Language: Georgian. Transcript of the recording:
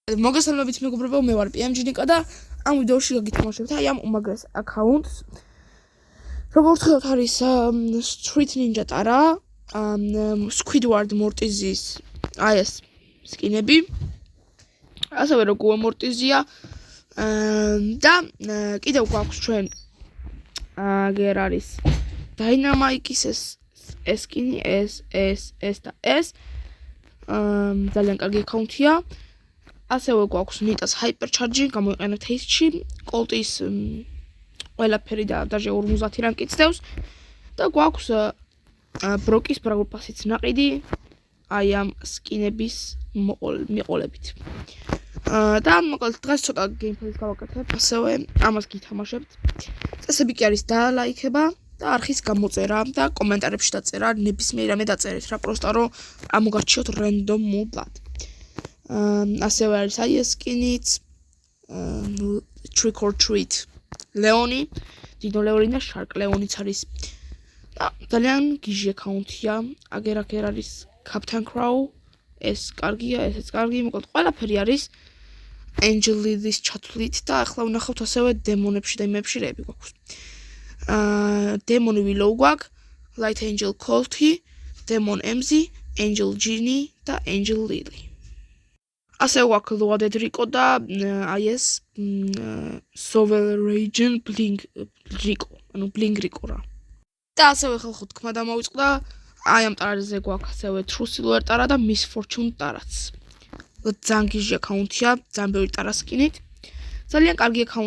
მოგესალმებით მეგობრებო, მე ვარ PMG Niko და ამ ვიდეოში გაგითამაშებთ აი ამ უმაგრეს აკაუნტს. როგორც ხედავთ არის Street Ninja ტარა, Squidward Mortizis აი ეს სკინები. ასევე როგორ Mortizia და კიდევ გვაქვს ჩვენ აგერ არის Dynamite-ის ეს სკინი ეს და ეს ძალიან კარგი აკაუნტია. ასევე გვაქვს ნიტას Hypercharge, გამოიყენებთ ჰეისტში, კოლტის ყველაფერი და დაჟე 50 რანკიც დევს და გვაქვს ბროკის ბრაულ პასიც ნაყიდი აი ამ სკინების მიყოლებით. და მოკლედ დღეს ცოტა გეიმპლეის გავაკეთებ, ასევე ამას გითამაშებთ. წესები კი არის დალაიქება და არხის გამოწერა და კომენტარებში დაწერა, ნებისმიერ რამე დაწერეთ რა, პროსტა რომ ამოგარჩიოთ რენდომულად. ასევე არის აი ეს სკინიც, Trick or Treat ლეონი, დინო ლეონი და შარკ ლეონიც არის. და ძალიან გიჟი აკაუნტია. აგერ არის Captain Crow, ეს კარგია, ესეც კარგი, მოკლედ ყველაფერი არის Angel Lily-ის ჩათვლით და ახლა ვნახავთ ასევე დემონებში და იმებში რეები გვაქვს. დემონი Willow გვაქვს, Light Angel Colty, Demon MZ, Angel Genie და Angel Lily. ასევე გვაქვს Loaded Rico და აი ეს Sovereign Bling Rico, ანუ Bling Rico რა. და ასევე ხალხო თქმა დამოვიწყდა, აი ამ ტარაზე გვაქვს ასევე True Silver ტარა და Miss Fortune ტარაც. ძალიან გიჟი აკაუნტია, ძალიან ბევრი ტარა სკინით. ძალიან კარგი აკაუნტია.